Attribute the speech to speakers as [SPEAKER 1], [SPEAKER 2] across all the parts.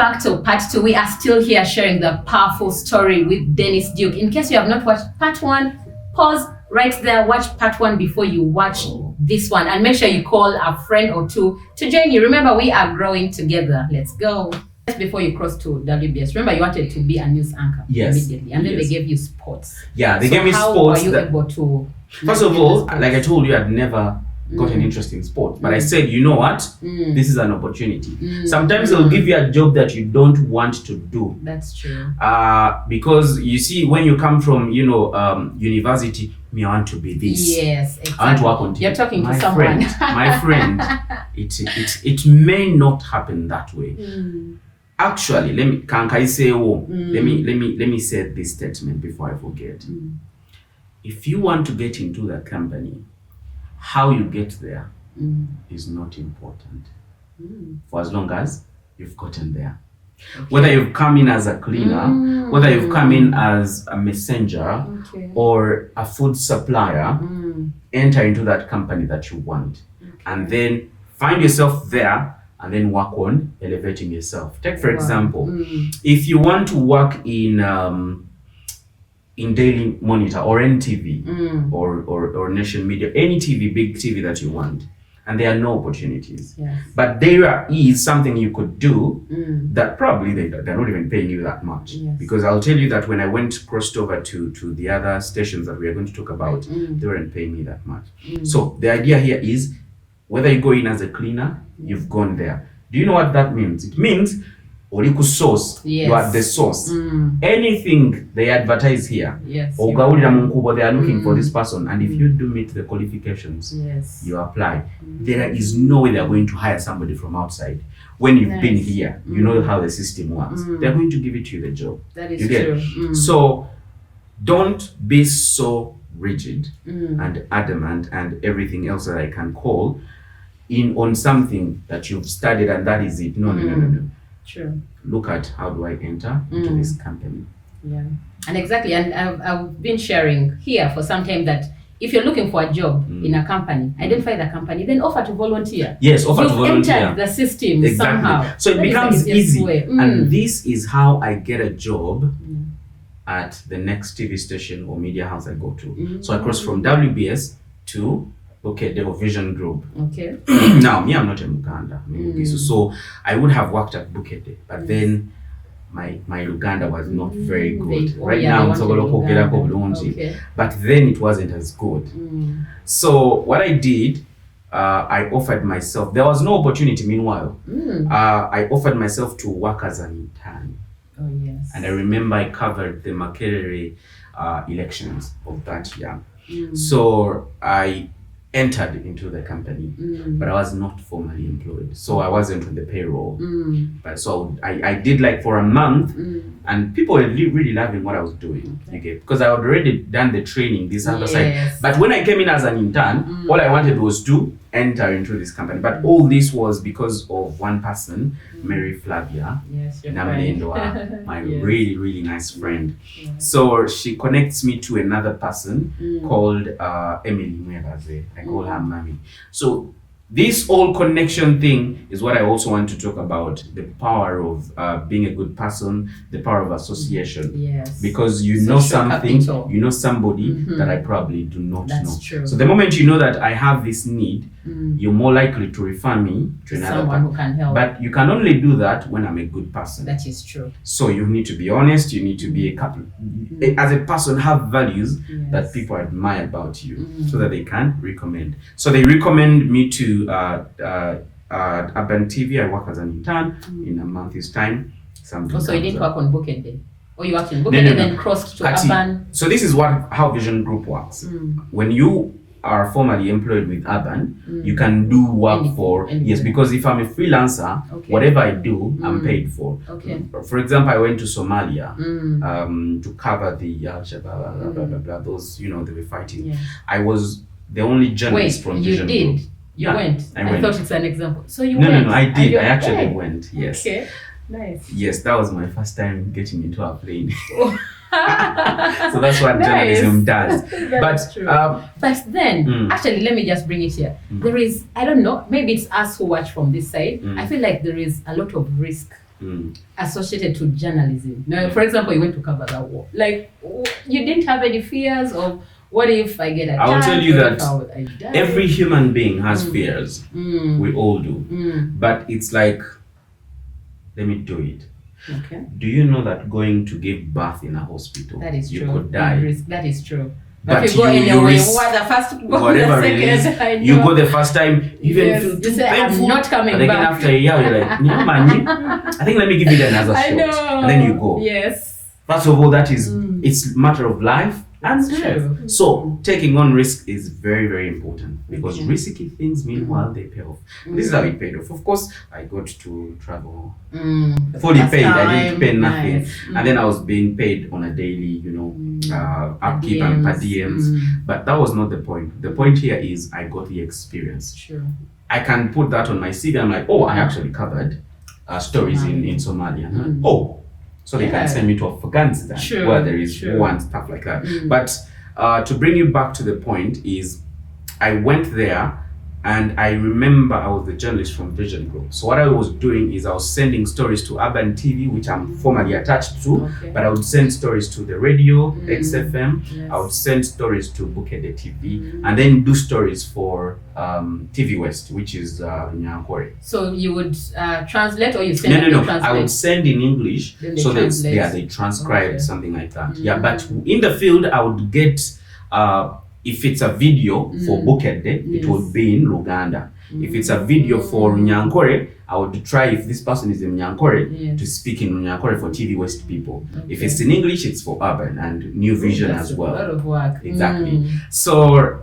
[SPEAKER 1] back to part 2. We are still here sharing the powerful story with Dennis Duke. In case you have not watched part 1, pause right there, watch part 1 before you watch this one, and make sure you call a friend or two to join you. Remember, we are growing together. Let's go. Just before you cross to WBS, remember you wanted to be a news anchor immediately, and then they gave you sports.
[SPEAKER 2] Yeah, they gave me sports.
[SPEAKER 1] How were you able to?
[SPEAKER 2] First of all, like I told you, I'd never got an interest in sport, but I said, you know what, this is an opportunity. Sometimes they'll give you a job that you don't want to do.
[SPEAKER 1] That's true.
[SPEAKER 2] Because you see, when you come from university, I want to be this.
[SPEAKER 1] Yes, exactly.
[SPEAKER 2] I want to work on TV.
[SPEAKER 1] You're talking to someone.
[SPEAKER 2] My friend, it may not happen that way. Actually, let me say this statement before I forget. If you want to get into that company, how you get there is not important, for as long as you've gotten there. Okay. Whether you've come in as a cleaner, whether you've come in as a messenger or a food supplier, enter into that company that you want, and then find yourself there and then work on elevating yourself. Take for example, if you want to work in Daily Monitor or NTV or Nation Media, any TV, big TV that you want, and there are no opportunities.
[SPEAKER 1] Yes.
[SPEAKER 2] But there is something you could do that probably they're not even paying you that much.
[SPEAKER 1] Yes.
[SPEAKER 2] Because I'll tell you that when I crossed over to the other stations that we are going to talk about, they weren't paying me that much. So the idea here is, whether you go in as a cleaner, you've gone there. Do you know what that means? It means Oriku source, you are the source. Anything they advertise here, they are looking for this person, and if you do meet the qualifications, you apply. There is no way they are going to hire somebody from outside. When you've been here, you know how the system works. They're going to give it to you the job.
[SPEAKER 1] That is true.
[SPEAKER 2] So don't be so rigid and adamant and everything else that I can call in on something that you've studied and that is it. No.
[SPEAKER 1] True.
[SPEAKER 2] Look at how do I enter into this company.
[SPEAKER 1] Yeah, and exactly, and I've been sharing here for some time that if you're looking for a job in a company, identify the company, then offer to volunteer.
[SPEAKER 2] Yes, offer to volunteer.
[SPEAKER 1] Entered the system somehow.
[SPEAKER 2] So it becomes easy. And this is how I get a job at the next TV station or media house I go to. So I cross from WBS to the Vision Group.
[SPEAKER 1] Okay.
[SPEAKER 2] Now, me, I'm not in Uganda. So I would have worked at Bukete, but then my Uganda was not very good. Now, but then it wasn't as good. So what I did, I offered myself. There was no opportunity. Meanwhile, I offered myself to work as an intern.
[SPEAKER 1] Oh yes.
[SPEAKER 2] And I remember I covered the Makerere elections of that year. So I entered into the company, but I was not formally employed, so I wasn't on the payroll. But so I did like for a month, and people were really loving what I was doing. Because I had already done the training, this other side. But when I came in as an intern, all I wanted was to enter into this company. But all this was because of one person, Mary Flavia, Namlendoa, my really, really nice friend. So she connects me to another person called Emily Mwebaze. I call her Mommy. So this whole connection thing is what I also want to talk about, the power of being a good person, the power of association.
[SPEAKER 1] Yes.
[SPEAKER 2] Because you know something, you know somebody that I probably do not know.
[SPEAKER 1] That's true.
[SPEAKER 2] So the moment you know that I have this need, you're more likely to refer me to another
[SPEAKER 1] someone who can help.
[SPEAKER 2] But you can only do that when I'm a good person.
[SPEAKER 1] That is true.
[SPEAKER 2] So you need to be honest, you need to be a couple. As a person, have values that people admire about you so that they can recommend. So they recommend me to Urban TV. I work as an intern in a month's time.
[SPEAKER 1] So you didn't work on Bukete Day? Or you worked in Bukete and then crossed to Urban?
[SPEAKER 2] So this is how Vision Group works. When you are formally employed with Urban, you can do work anything. Because if I'm a freelancer, whatever I do, I'm paid for. For example, I went to Somalia to cover the Al-Shabaab, those, they were fighting. I was the only journalist from Vision Group.
[SPEAKER 1] You went? I thought it's an example. So you
[SPEAKER 2] went?
[SPEAKER 1] No,
[SPEAKER 2] I did. I actually went, yes.
[SPEAKER 1] Okay, nice.
[SPEAKER 2] Yes, that was my first time getting into a plane. So that's what journalism does.
[SPEAKER 1] But true. But then, actually, let me just bring it here. There is, I don't know, maybe it's us who watch from this side. I feel like there is a lot of risk associated to journalism? Now, for example, you went to cover the war. Like, you didn't have any fears of what if I get attacked?
[SPEAKER 2] I will tell you that
[SPEAKER 1] I die?
[SPEAKER 2] every human being has fears. We all do. But it's like, let me do it.
[SPEAKER 1] Okay.
[SPEAKER 2] Do you know that going to give birth in a hospital,
[SPEAKER 1] That is
[SPEAKER 2] you
[SPEAKER 1] true.
[SPEAKER 2] could die?
[SPEAKER 1] That is true.
[SPEAKER 2] But
[SPEAKER 1] if you go
[SPEAKER 2] you
[SPEAKER 1] anyway,
[SPEAKER 2] risk
[SPEAKER 1] what the first,
[SPEAKER 2] whatever
[SPEAKER 1] the
[SPEAKER 2] it is,
[SPEAKER 1] second, I know.
[SPEAKER 2] you go the first time, even
[SPEAKER 1] Yes,
[SPEAKER 2] feel
[SPEAKER 1] you
[SPEAKER 2] too
[SPEAKER 1] say, I'm
[SPEAKER 2] painful.
[SPEAKER 1] not coming
[SPEAKER 2] But again,
[SPEAKER 1] back.
[SPEAKER 2] after a year, you're like, no, man, I think let me give it another
[SPEAKER 1] I
[SPEAKER 2] shot.
[SPEAKER 1] know.
[SPEAKER 2] And then you go.
[SPEAKER 1] Yes.
[SPEAKER 2] First of all, that is, it's a matter of life and
[SPEAKER 1] That's
[SPEAKER 2] death.
[SPEAKER 1] true.
[SPEAKER 2] So taking on risk is very, very important because
[SPEAKER 1] Okay.
[SPEAKER 2] risky things, meanwhile, they pay off. This is how it paid off. Of course, I got to travel fully
[SPEAKER 1] First
[SPEAKER 2] paid. I
[SPEAKER 1] time,
[SPEAKER 2] didn't pay nothing.
[SPEAKER 1] nice.
[SPEAKER 2] And then I was being paid on a daily, upkeep and per diems. But that was not the point. The point here is I got the experience.
[SPEAKER 1] Sure.
[SPEAKER 2] I can put that on my CV. I'm like, oh, I actually covered stories in Somalia. And I'm like, oh, so they can send me to Afghanistan where there is war and stuff like that. But to bring you back to the point is I went there and I remember I was the journalist from Vision Group. So what I was doing is I was sending stories to Urban TV, which I'm formally attached to, but I would send stories to the radio, XFM, I would send stories to Bukede TV, and then do stories for TV West, which is Nyankore.
[SPEAKER 1] So you would translate or you send
[SPEAKER 2] No.
[SPEAKER 1] translate?
[SPEAKER 2] I would send in English, so they transcribe something like that. Yeah, but in the field, I would get if it's a video for Bukede, it would be in Uganda. If it's a video for Nyankore, I would try, if this person is in Nyankore, to speak in Nyankore for TV West people. If it's in English, it's for Urban and New Vision as well.
[SPEAKER 1] A lot of work.
[SPEAKER 2] Exactly. So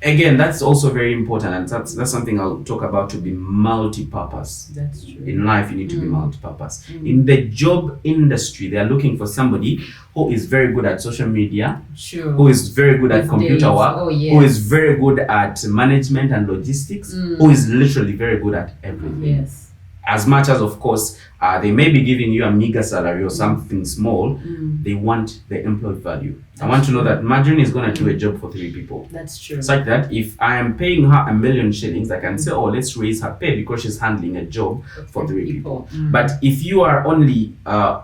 [SPEAKER 2] again, that's also very important, and that's something I'll talk about, to be multi-purpose.
[SPEAKER 1] That's true.
[SPEAKER 2] In life, you need to be multi-purpose. In the job industry, they are looking for somebody who is very good at social media, who is very good at computer work, who is very good at management and logistics, who is literally very good at everything.
[SPEAKER 1] Yes.
[SPEAKER 2] As much as, of course, they may be giving you a meager salary or something small, they want the employee value. I want to know that Marjorie is going to do a job for 3 people.
[SPEAKER 1] That's true.
[SPEAKER 2] Such that if I am paying her $1 million shillings, I can say, oh, let's raise her pay because she's handling a job for 3 people. But if you are only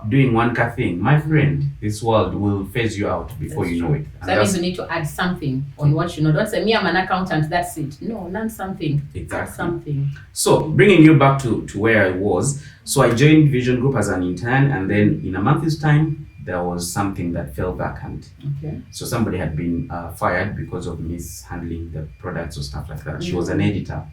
[SPEAKER 2] doing one thing, my friend, this world will phase you out before you know it.
[SPEAKER 1] And that means you need to add something on what you know. Don't say, me, I'm an accountant, that's it. No, learn something.
[SPEAKER 2] Exactly.
[SPEAKER 1] Add something.
[SPEAKER 2] So bringing you back to where I was. So I joined Vision Group as an intern, and then in a month's time, there was something that fell vacant.
[SPEAKER 1] Okay.
[SPEAKER 2] So somebody had been fired because of mishandling the products or stuff like that. She was an editor.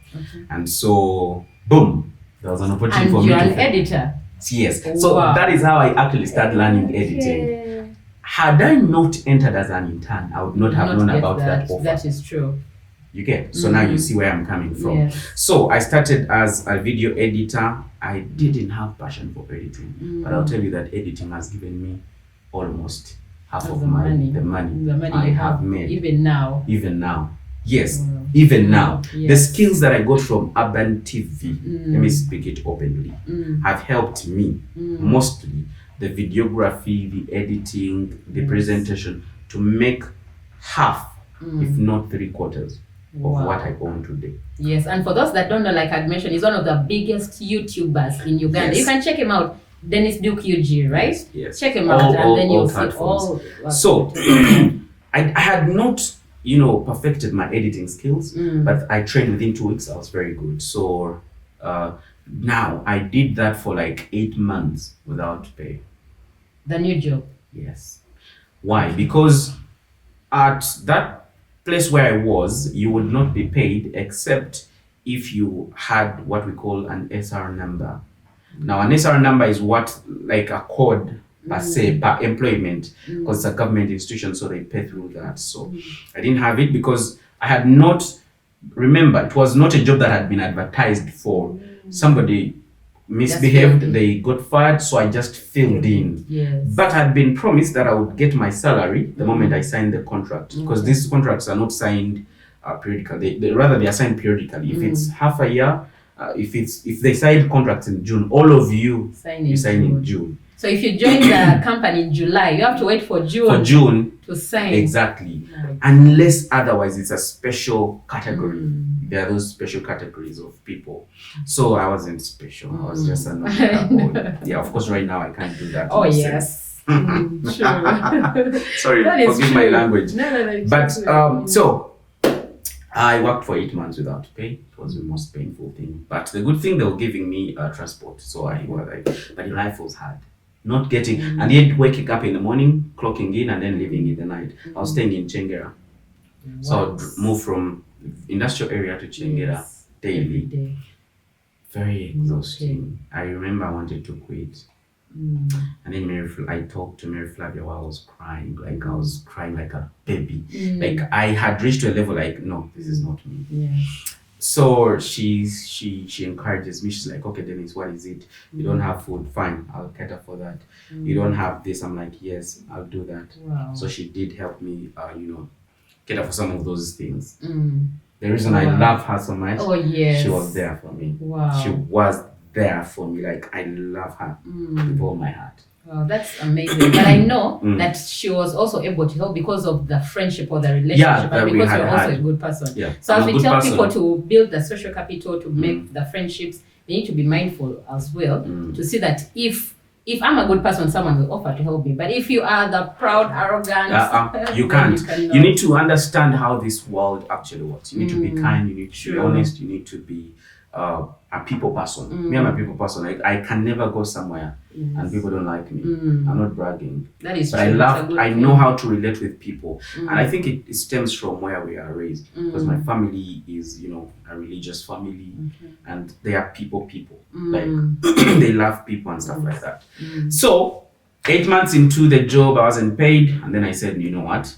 [SPEAKER 2] And so, boom, there was an opportunity for me
[SPEAKER 1] you're
[SPEAKER 2] to...
[SPEAKER 1] an editor?
[SPEAKER 2] Yes. So that is how I actually started learning editing. Had I not entered as an intern, I would not have known about that offer.
[SPEAKER 1] That is true.
[SPEAKER 2] You get? So now you see where I'm coming from.
[SPEAKER 1] Yes.
[SPEAKER 2] So I started as a video editor. I didn't have passion for editing, but I'll tell you that editing has given me almost half of the money I have made.
[SPEAKER 1] Even now.
[SPEAKER 2] Yes, even now. The skills that I got from Urban TV, let me speak it openly, have helped me mostly the videography, the editing, the presentation, to make half, if not 3/4 of what I own today.
[SPEAKER 1] Yes, and for those that don't know, like I mentioned, he's one of the biggest YouTubers in Uganda.
[SPEAKER 2] Yes.
[SPEAKER 1] You can check him out, Dennis Duke UG, right?
[SPEAKER 2] Yes.
[SPEAKER 1] Check him out, and then you'll see all.
[SPEAKER 2] So I had not, perfected my editing skills, but I trained within 2 weeks. I was very good. So now I did that for like 8 months without pay.
[SPEAKER 1] The new job.
[SPEAKER 2] Yes. Why? Because at that place where I was, you would not be paid except if you had what we call an SR number. Now, an SR number is what, like a code per se, per employment, because it's a government institution, so they pay through that. So I didn't have it because I had not, remember, it was not a job that had been advertised for. Somebody misbehaved, they got fired, so I just filled in.
[SPEAKER 1] Yes.
[SPEAKER 2] But I had been promised that I would get my salary the moment I signed the contract, because these contracts are not signed periodically. Rather, they are signed periodically. If it's half a year, if they signed contracts in June, all of you sign in June.
[SPEAKER 1] So if you join the company in July, you have to wait for June to sign.
[SPEAKER 2] Exactly.
[SPEAKER 1] Right.
[SPEAKER 2] Unless otherwise it's a special category. There are those special categories of people. So I wasn't special. I was just a normal boy. Yeah, of course right now I can't do that.
[SPEAKER 1] Oh yes. True.
[SPEAKER 2] Sorry, forgive my language.
[SPEAKER 1] No,
[SPEAKER 2] but so I worked for 8 months without pay. It was the most painful thing. But the good thing, they were giving me transport. So I was like, but life was hard. Not getting, and yet waking up in the morning, clocking in, and then leaving in the night. I was staying in Chengera. So I would move from industrial area to Chengera daily. Very exhausting. I remember I wanted to quit. And then I talked to Mary Flavia while I was crying. Like I was crying like a baby. Like I had reached to a level like, no, this is not me. So she encourages me. She's like, okay, Dennis, what is it? You don't have food, fine, I'll cater for that. You don't have this, I'm like, yes, I'll do that.
[SPEAKER 1] Wow.
[SPEAKER 2] So she did help me, cater for some of those things. The reason I love her so much, she was there for me.
[SPEAKER 1] Wow.
[SPEAKER 2] She was there for me. Like I love her with all my heart.
[SPEAKER 1] Wow, that's amazing. But I know that she was also able to help because of the friendship or the relationship, and because you're also a good person.
[SPEAKER 2] Yeah.
[SPEAKER 1] So as we tell people to build the social capital, to make the friendships, they need to be mindful as well to see that if I'm a good person, someone will offer to help me. But if you are the proud, arrogant,
[SPEAKER 2] you can't. You need to understand how this world actually works. You need to be kind. You need to be honest. You need to be a people person. Me, I'm a people person. I can never go somewhere and people don't like me. I'm not bragging.
[SPEAKER 1] That is
[SPEAKER 2] but
[SPEAKER 1] true.
[SPEAKER 2] I know how to relate with people. And I think it stems from where we are raised. Because my family is, a religious family. And they are people. Like, they love people and stuff like that. So, 8 months into the job, I wasn't paid. And then I said, you know what?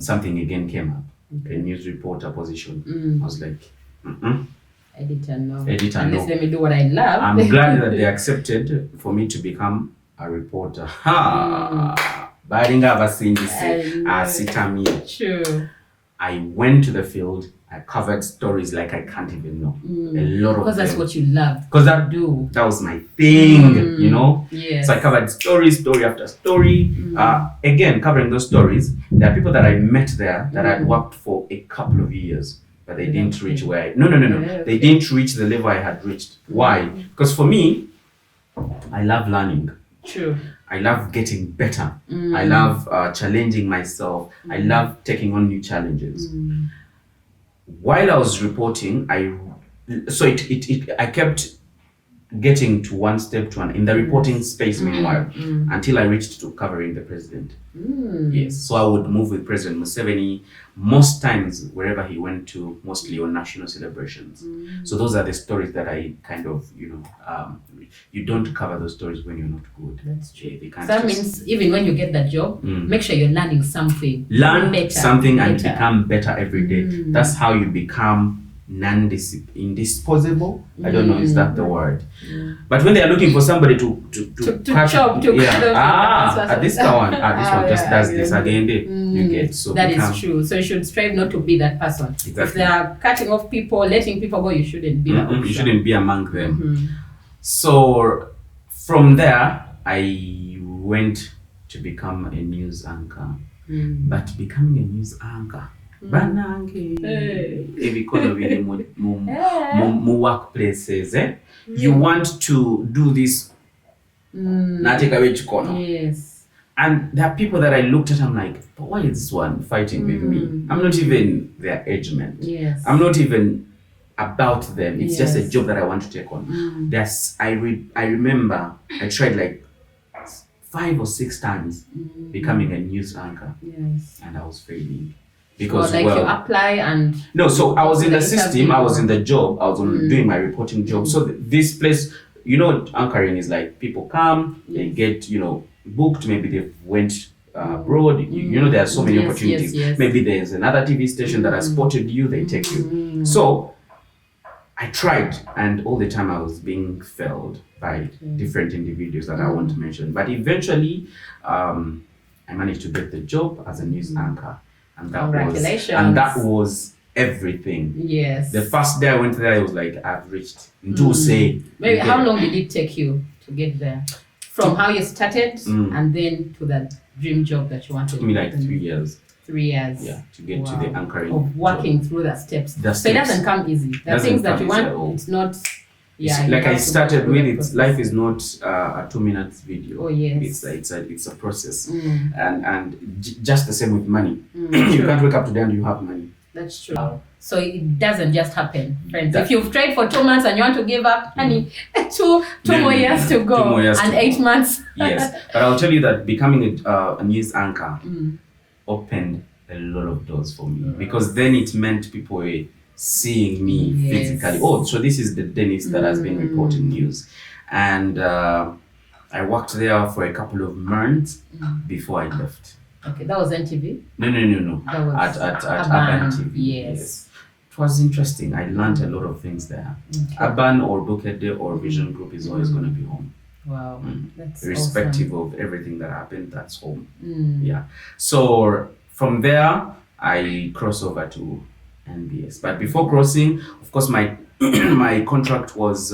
[SPEAKER 2] Something again came up. A news reporter position. I was like,
[SPEAKER 1] Editor, no.
[SPEAKER 2] No.
[SPEAKER 1] Let me do what I love.
[SPEAKER 2] I'm glad that they accepted for me to become a reporter. Baringa abasingise asitamye.
[SPEAKER 1] True.
[SPEAKER 2] I went to the field. I covered stories like I can't even know. A lot of them.
[SPEAKER 1] Because that's what you love.
[SPEAKER 2] Because that was my thing,
[SPEAKER 1] Yes.
[SPEAKER 2] So I covered story after story. Again, covering those stories, there are people that I met there that I'd worked for a couple of years. But they didn't reach where No. They didn't reach the level I had reached. Why? Because for me, I love learning.
[SPEAKER 1] True.
[SPEAKER 2] I love getting better. I love challenging myself. I love taking on new challenges. While I was reporting, I kept getting to one step to one in the reporting space meanwhile until I reached to covering the president. Yes. So I would move with President Museveni most times wherever he went to, mostly on national celebrations. So those are the stories that I kind of, you don't cover those stories when you're not good.
[SPEAKER 1] That's true.
[SPEAKER 2] They can't
[SPEAKER 1] that means even when you get that job, make sure you're learning something.
[SPEAKER 2] Learn something and become better every day. That's how you become indisposable. I don't know, is that the word? But when they are looking for somebody to catch, this one just does this again. You get so
[SPEAKER 1] that is true. So you should strive not to be that person.
[SPEAKER 2] Exactly.
[SPEAKER 1] If they are cutting off people, letting people go, you shouldn't be that person.
[SPEAKER 2] You shouldn't be among them. So from there, I went to become a news anchor. But becoming a news anchor, banange ebikono biri mu workplaces, you want to do this nateka wechikono.
[SPEAKER 1] Yes.
[SPEAKER 2] And there are people that I looked at, I'm like, but why is this one fighting with me? I'm not even their age mate.
[SPEAKER 1] Yes.
[SPEAKER 2] I'm not even about them. It's just a job that I want to take on. I remember I tried like 5 or 6 times becoming a news anchor.
[SPEAKER 1] Yes.
[SPEAKER 2] And I was failing. Because
[SPEAKER 1] you apply and...
[SPEAKER 2] No, so I was in the system, I was in the job, I was doing my reporting job. So this place, anchoring is like people come, they get, booked, maybe they went abroad, there are so many opportunities.
[SPEAKER 1] Yes.
[SPEAKER 2] Maybe there's another TV station that has spotted you, they take you. So I tried, and all the time I was being failed by different individuals that I won't mention. But eventually, I managed to get the job as a news anchor. And that was everything.
[SPEAKER 1] Yes.
[SPEAKER 2] The first day I went there, I was like, I've reached. Maybe
[SPEAKER 1] how long did it take you to get there? From how you started and then to that dream job that you wanted.
[SPEAKER 2] It took me like 3 years.
[SPEAKER 1] 3 years.
[SPEAKER 2] Yeah, to get to the anchoring
[SPEAKER 1] of working
[SPEAKER 2] job.
[SPEAKER 1] through the steps.
[SPEAKER 2] The
[SPEAKER 1] So it
[SPEAKER 2] steps.
[SPEAKER 1] doesn't come easy. The
[SPEAKER 2] Doesn't
[SPEAKER 1] things that
[SPEAKER 2] come
[SPEAKER 1] you
[SPEAKER 2] easy at
[SPEAKER 1] want,
[SPEAKER 2] all.
[SPEAKER 1] it's not.
[SPEAKER 2] It's
[SPEAKER 1] you
[SPEAKER 2] like I
[SPEAKER 1] have to go
[SPEAKER 2] started
[SPEAKER 1] through
[SPEAKER 2] with
[SPEAKER 1] the
[SPEAKER 2] it.
[SPEAKER 1] process.
[SPEAKER 2] Life is not a 2 minutes video.
[SPEAKER 1] Oh yes.
[SPEAKER 2] It's a process, and just the same with money. You
[SPEAKER 1] True.
[SPEAKER 2] can't wake up today and you have money.
[SPEAKER 1] That's true. So it doesn't just happen, friends.
[SPEAKER 2] That-
[SPEAKER 1] If you've tried for 2 months and you want to give up, honey, two
[SPEAKER 2] No,
[SPEAKER 1] more
[SPEAKER 2] no,
[SPEAKER 1] years
[SPEAKER 2] no.
[SPEAKER 1] to go,
[SPEAKER 2] 2 more years
[SPEAKER 1] and
[SPEAKER 2] to
[SPEAKER 1] 8
[SPEAKER 2] go.
[SPEAKER 1] months.
[SPEAKER 2] Yes, but I'll tell you that becoming a news anchor opened a lot of doors for me, because then it meant people were seeing me
[SPEAKER 1] Yes.
[SPEAKER 2] physically. Oh, so this is the Dennis that has been reporting news, and I worked there for a couple of months before I left.
[SPEAKER 1] Okay, that was NTV.
[SPEAKER 2] No.
[SPEAKER 1] That was
[SPEAKER 2] At
[SPEAKER 1] Urban,
[SPEAKER 2] Urban TV.
[SPEAKER 1] yes.
[SPEAKER 2] It was interesting. I learned a lot of things there.
[SPEAKER 1] Okay.
[SPEAKER 2] Urban or Bukede or Vision Group is always going to be home.
[SPEAKER 1] Wow, that's
[SPEAKER 2] Irrespective of everything that happened, that's home. Yeah. So from there, I cross over to NBS. But before crossing, of course, my my contract was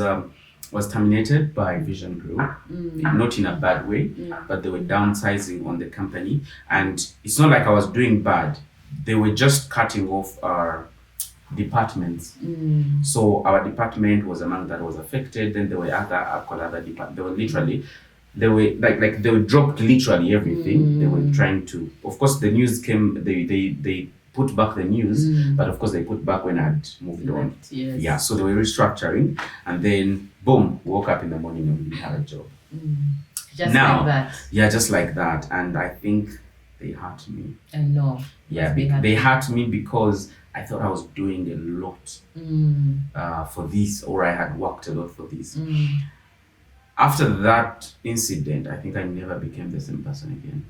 [SPEAKER 2] terminated by Vision Group, not in a bad way, but they were downsizing on the company, and it's not like I was doing bad. They were just cutting off our departments. So our department was among that was affected. Then there were other departments. They were literally, they were like they were dropped literally everything. They were trying to. Of course, the news came. They put back the news, but of course they put back when I'd moved on.
[SPEAKER 1] Yes.
[SPEAKER 2] Yeah, so they were restructuring, and then boom, woke up in the morning and we had a job.
[SPEAKER 1] Just
[SPEAKER 2] Now,
[SPEAKER 1] like that.
[SPEAKER 2] Yeah, just like that, and I think they hurt me.
[SPEAKER 1] I know.
[SPEAKER 2] Yeah, they hurt me because I thought I was doing a lot for this, or I had worked a lot for this. After that incident, I think I never became the same person again.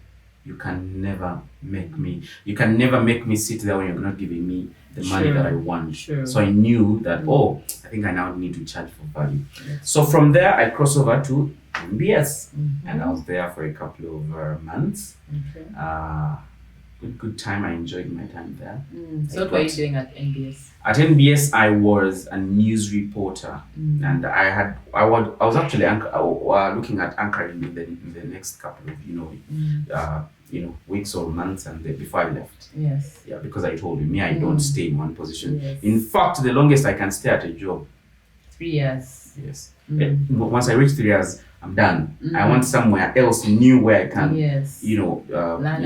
[SPEAKER 2] You can never make me sit there when you're not giving me the money that I want.
[SPEAKER 1] Sure.
[SPEAKER 2] So I knew that, I think I now need to charge for value. So from there, I crossed over to MBS, and I was there for a couple of months.
[SPEAKER 1] Okay.
[SPEAKER 2] Good time. I enjoyed my time there.
[SPEAKER 1] So what were you doing at NBS?
[SPEAKER 2] At NBS, I was a news reporter, and I was actually looking at anchoring in the next couple of weeks or months, and before I left.
[SPEAKER 1] Yes.
[SPEAKER 2] Yeah, because I told you, I don't stay in one position.
[SPEAKER 1] Yes.
[SPEAKER 2] In fact, the longest I can stay at a job.
[SPEAKER 1] 3 years.
[SPEAKER 2] Yes. Once I reach 3 years, I'm done. I want somewhere else new where I can,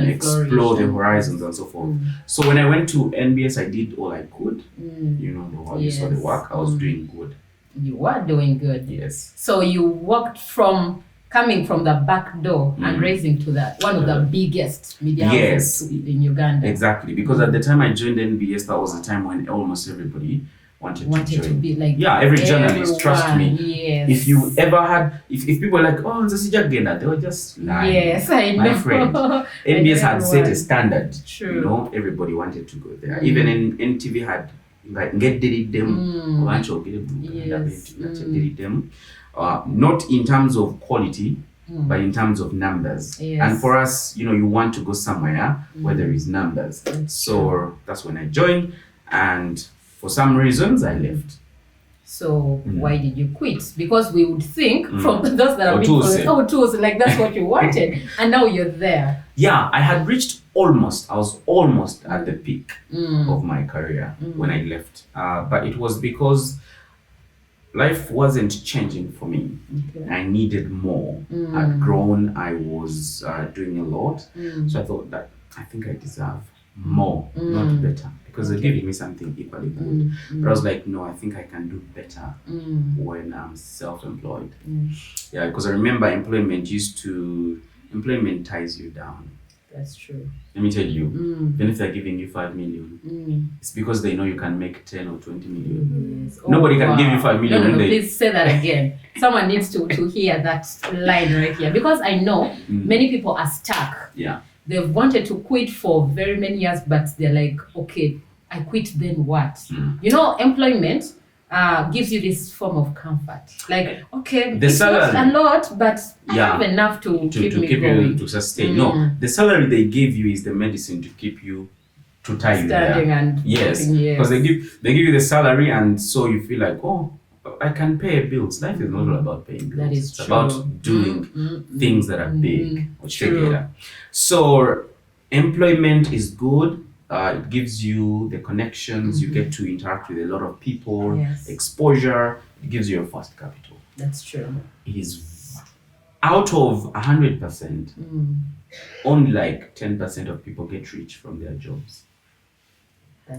[SPEAKER 2] explore the horizons and so forth. So when I went to NBS, I did all I could. You saw the work. I was doing good.
[SPEAKER 1] You were doing good.
[SPEAKER 2] Yes.
[SPEAKER 1] So you walked from coming from the back door and raising to one of the biggest media houses in Uganda.
[SPEAKER 2] Exactly, because at the time I joined NBS, that was the time when almost everybody wanted to join.
[SPEAKER 1] To be like
[SPEAKER 2] every journalist, trust me.
[SPEAKER 1] Yes.
[SPEAKER 2] If you ever had, if people were like, oh, Zasija Genda, they were just lying.
[SPEAKER 1] Yes, I know.
[SPEAKER 2] My friend, NBS had set a standard.
[SPEAKER 1] True.
[SPEAKER 2] Everybody wanted to go there. Even in NTV had like get did them, not in terms of quality, but in terms of numbers.
[SPEAKER 1] Yes.
[SPEAKER 2] And for us, you want to go somewhere where there is numbers. So that's when I joined, and for some reasons I left.
[SPEAKER 1] So why did you quit? Because we would think from those that are being like that's what you wanted, and now you're there.
[SPEAKER 2] Yeah, I had reached I was almost at the peak of my career when I left. But it was because life wasn't changing for me. Okay. I needed more. I'd grown. I was doing a lot. So I thought that I think I deserve more, not better, because they're giving me something equally good. But I was like, no, I think I can do better when I'm self-employed. Yeah, because I remember employment ties you down.
[SPEAKER 1] That's true.
[SPEAKER 2] Let me tell you, even if they're giving you 5 million, it's because they know you can make 10 or 20 million. Yes. Nobody can give you 5 million.
[SPEAKER 1] No, please say that again. Someone needs to hear that line right here, because I know many people are stuck.
[SPEAKER 2] Yeah.
[SPEAKER 1] They've wanted to quit for very many years, but they're like, okay, I quit, then what? Employment gives you this form of comfort. Like, okay,
[SPEAKER 2] the salary,
[SPEAKER 1] not a lot, but I have enough to keep me going.
[SPEAKER 2] You to sustain. No, the salary they give you is the medicine to keep you, to tie you there.
[SPEAKER 1] And
[SPEAKER 2] yes, because they give you the salary, and so you feel like, I can pay bills. Life is not all about paying bills.
[SPEAKER 1] That is
[SPEAKER 2] it's
[SPEAKER 1] true.
[SPEAKER 2] about doing things that are big.
[SPEAKER 1] True.
[SPEAKER 2] So employment is good. It gives you the connections. You get to interact with a lot of people.
[SPEAKER 1] Yes.
[SPEAKER 2] Exposure. It gives you your first capital.
[SPEAKER 1] That's true.
[SPEAKER 2] It is out of 100%, only like 10% of people get rich from their jobs.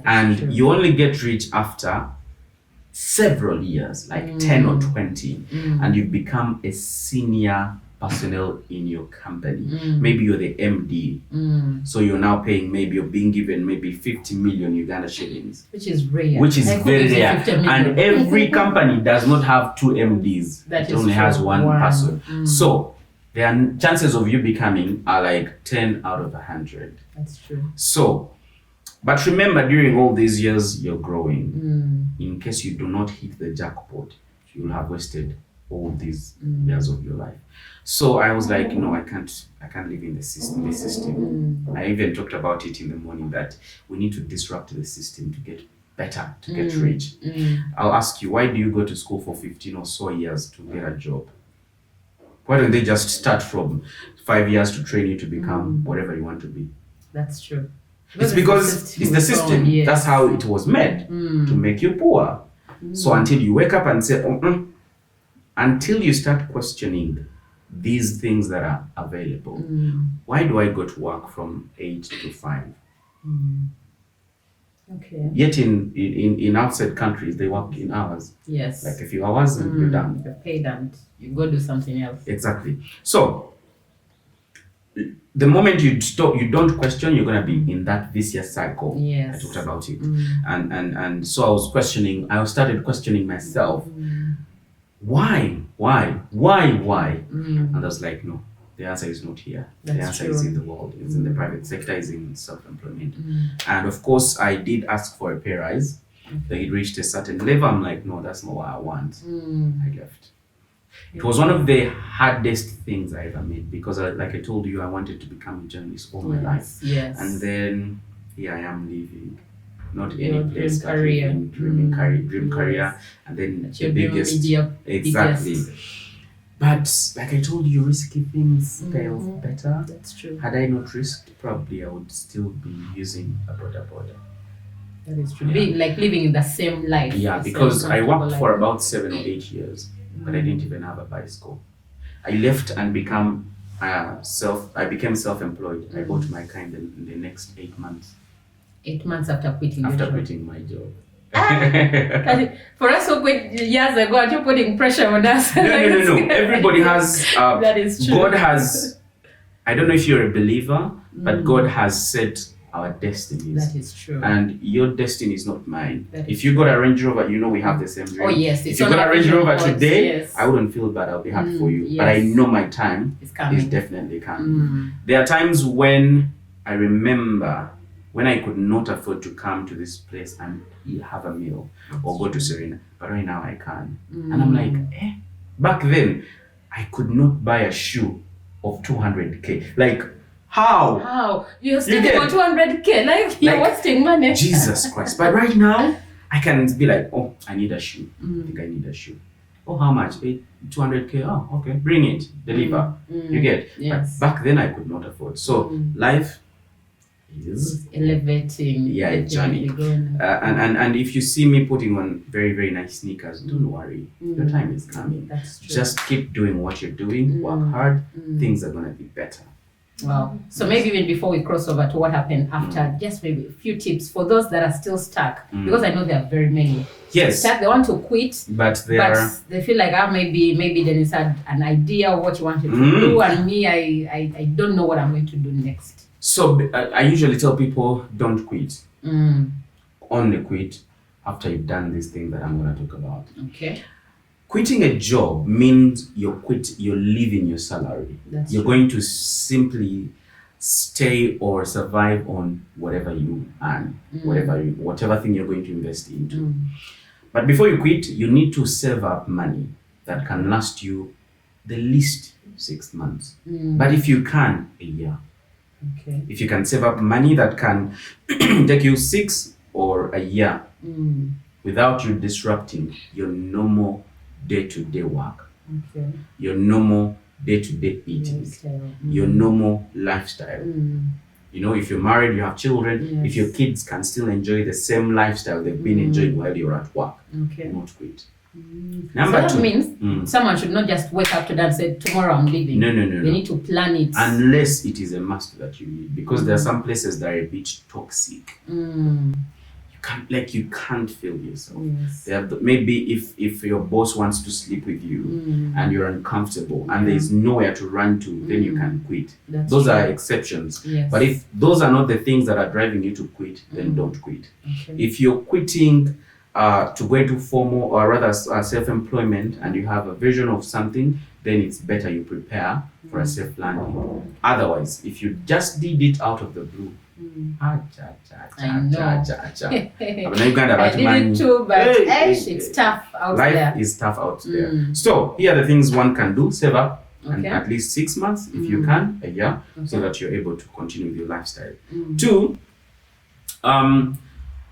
[SPEAKER 2] And
[SPEAKER 1] true.
[SPEAKER 2] you only get rich after several years, like 10 or 20, and you've become a senior personnel in your company. Maybe you're the MD, so you're now paying, maybe you're being given maybe 50 million Uganda shillings.
[SPEAKER 1] Which is rare.
[SPEAKER 2] Which is very rare. And every company does not have 2 MDs. It only has one person. So the chances of you becoming are like 10 out of 100.
[SPEAKER 1] That's true.
[SPEAKER 2] So, but remember, during all these years, you're growing. In case you do not hit the jackpot, you'll have wasted all these years of your life. So I was like, no, I can't live in the system. I even talked about it in the morning that we need to disrupt the system to get better, to get rich. I'll ask you, why do you go to school for 15 or so years to get a job? Why don't they just start from 5 years to train you to become whatever you want to be?
[SPEAKER 1] That's true.
[SPEAKER 2] It's because it's the system.
[SPEAKER 1] Yes.
[SPEAKER 2] That's how it was made, to make you poor. So until you wake up and say, until you start questioning these things that are available, why do I go to work from 8 to 5?
[SPEAKER 1] Okay.
[SPEAKER 2] Yet in outside countries, they work in hours.
[SPEAKER 1] Yes.
[SPEAKER 2] Like a few hours and you're done.
[SPEAKER 1] You're paid and you go do something else.
[SPEAKER 2] Exactly. So the moment you don't question, you're gonna be in that vicious cycle.
[SPEAKER 1] Yes.
[SPEAKER 2] I talked about it. And so I started questioning myself. Why? And I was like, no, the answer is not here. The answer is in the world. It's in the private sector, it's in self-employment. And of course, I did ask for a pay rise. It reached a certain level. I'm like, no, that's not what I want. I left. It was one of the hardest things I ever made because, like I told you, I wanted to become a journalist all my life.
[SPEAKER 1] Yes.
[SPEAKER 2] And then here I am living, not
[SPEAKER 1] Your
[SPEAKER 2] any place,
[SPEAKER 1] dream career.
[SPEAKER 2] Dream career, and then the biggest. Exactly. But like I told you, risky things pay off better.
[SPEAKER 1] That's true.
[SPEAKER 2] Had I not risked, probably I would still be using a border.
[SPEAKER 1] That is true. Living in the same life.
[SPEAKER 2] Yeah, because I worked for about 7 or 8 years, but I didn't even have a bicycle. I left and became self-employed. I bought my car in the next 8 months.
[SPEAKER 1] 8 months after quitting
[SPEAKER 2] quitting my job.
[SPEAKER 1] For us who quit years ago, are you putting pressure on us?
[SPEAKER 2] No. Everybody has.
[SPEAKER 1] That is true.
[SPEAKER 2] God has. I don't know if you're a believer, but God has set our destinies.
[SPEAKER 1] That is true.
[SPEAKER 2] And your destiny is not mine. If you got a Range Rover, we have the same dream.
[SPEAKER 1] Oh yes.
[SPEAKER 2] If you got a Range Rover today, I wouldn't feel bad. I'll be happy for you.
[SPEAKER 1] Yes.
[SPEAKER 2] But I know my time is definitely coming. There are times when I remember when I could not afford to come to this place and have a meal or go to Serena, but right now I can. And I'm like, back then I could not buy a shoe of 200k. Like, how?
[SPEAKER 1] You're still on 200k? Like you're wasting money.
[SPEAKER 2] Jesus Christ. But right now I can be like, oh, I need a shoe. I think I need a shoe. Oh, how much? 200k? Oh, okay. Bring it. Deliver. You get?
[SPEAKER 1] Yes.
[SPEAKER 2] But back then I could not afford. So life is
[SPEAKER 1] elevating.
[SPEAKER 2] Yeah, a journey. And if you see me putting on very, very nice sneakers, don't worry. Your time is coming.
[SPEAKER 1] That's true.
[SPEAKER 2] Just keep doing what you're doing. Work hard. Things are gonna be better.
[SPEAKER 1] Wow. So maybe even before we cross over to what happened after, just maybe a few tips for those that are still stuck, because I know there are very many.
[SPEAKER 2] Yes.
[SPEAKER 1] They want to quit,
[SPEAKER 2] but they
[SPEAKER 1] feel like maybe Dennis had an idea of what you wanted to do, and me, I don't know what I'm going to do next.
[SPEAKER 2] So I usually tell people, don't quit. Only quit after you've done this thing that I'm going to talk about.
[SPEAKER 1] Okay.
[SPEAKER 2] Quitting a job means you're leaving your salary. You're going to simply stay or survive on whatever you earn, whatever thing you're going to invest into. But before you quit, you need to save up money that can last you the least 6 months. But if you can, a year.
[SPEAKER 1] Okay.
[SPEAKER 2] If you can save up money that can take you 6 or a year without you disrupting your normal day-to-day work,
[SPEAKER 1] Okay.
[SPEAKER 2] your normal day-to-day eating, your normal lifestyle. You know, if you're married, you have children, if your kids can still enjoy the same lifestyle they've been enjoying while you're at work, do not quit. Number
[SPEAKER 1] so that means someone should not just wake up today and say, tomorrow I'm leaving.
[SPEAKER 2] No.
[SPEAKER 1] They need to plan it.
[SPEAKER 2] Unless it is a must that you need, because there are some places that are a bit toxic. You can't feel yourself. Maybe if your boss wants to sleep with you and you're uncomfortable and there's nowhere to run to, then you can quit. Those are exceptions. But if those are not the things that are driving you to quit, then don't quit. If you're quitting to go into formal or rather self-employment and you have a vision of something, then it's better you prepare for a safe landing. Otherwise, if you just did it out of the blue,
[SPEAKER 1] I know.
[SPEAKER 2] Uganda,
[SPEAKER 1] I did it too, but it's tough out there.
[SPEAKER 2] Life is tough out there. So here are the things one can do: save up and at least 6 months if you can, a year, so that you're able to continue with your lifestyle. 2,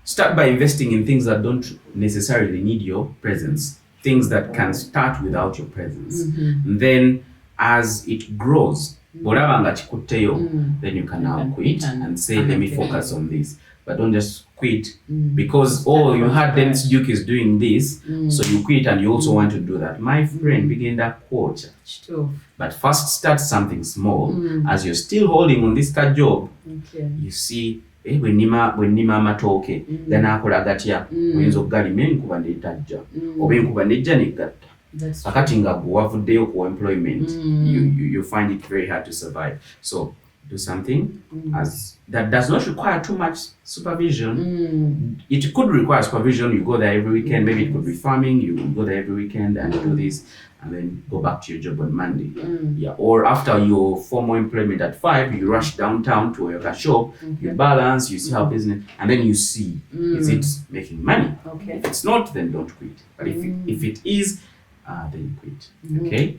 [SPEAKER 2] start by investing in things that don't necessarily need your presence, things that can start without your presence. And then as it grows, then you can now quit and say, let me focus on this. But don't just quit because, you had Dennis Duke is doing this, so you quit and you also want to do that. My friend, begin that quote. But first start something small. As you're still holding on this third job, you see, bwenima amatooke ganaakola gatya oyinza okugalima enkuba n'etajja oba enkuba nejja negatta kakati nga gwe wavuddeyo ku employment you find it very hard to survive. So do something as that does not require too much supervision. It could require supervision. You go there every weekend. Maybe it could be farming. You go there every weekend and do this, and then go back to your job on Monday. Or after your formal employment at 5, you rush downtown to a shop. You balance. You see how business, and then you see is it making money. If it's not, then don't quit. But if it is, then you quit. Okay.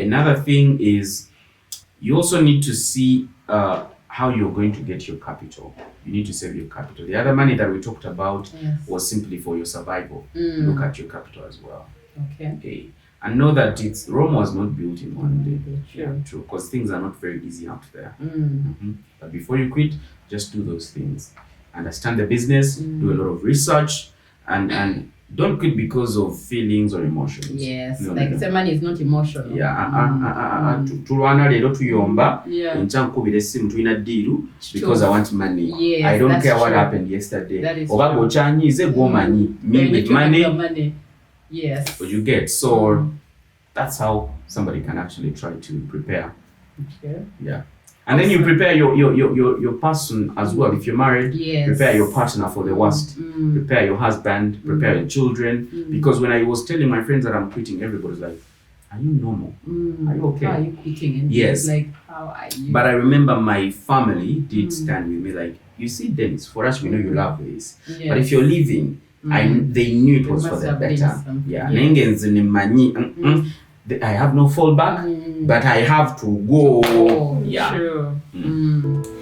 [SPEAKER 2] Another thing is, you also need to see how you're going to get your capital. You need to save your capital. The other money that we talked about was simply for your survival. Look at your capital as well. Okay. And know that Rome was not built in one day. True. Because things are not very easy out there. But before you quit, just do those things. Understand the business, do a lot of research, and don't quit because of feelings or emotions.
[SPEAKER 1] The money is not emotional.
[SPEAKER 2] Tulwana leero tuyomba enkya nkubira essimu tulina deal because I want money. I don't care what happened yesterday. Oba gokyanyize gwomanyi me with money. What you get. So that's how somebody can actually try to prepare. And then you prepare your person as well. If you're married, prepare your partner for the worst. Prepare your husband, prepare your children. Because when I was telling my friends that I'm quitting, everybody was like, are you normal? Are you okay?
[SPEAKER 1] How are you quitting? And
[SPEAKER 2] yes.
[SPEAKER 1] Like, how are you?
[SPEAKER 2] But I remember my family did stand with me like, you see, Dennis, for us, we know you love this. But if you're leaving, they knew it was for the better. I have no fallback, but I have to go.
[SPEAKER 1] True.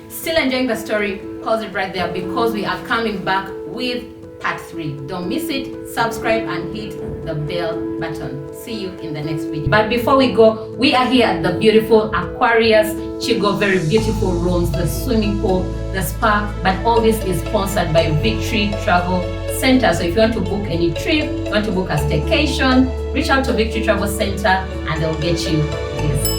[SPEAKER 1] Still enjoying the story? Pause it right there because we are coming back with part 3. Don't miss it. Subscribe and hit the bell button. See you in the next video. But before we go, we are here at the beautiful Aquarius Chigo, very beautiful rooms, the swimming pool, the spa. But all this is sponsored by Victory Travel Center. So if you want to book any trip, you want to book a staycation, reach out to Victory Travel Center and they'll get you this.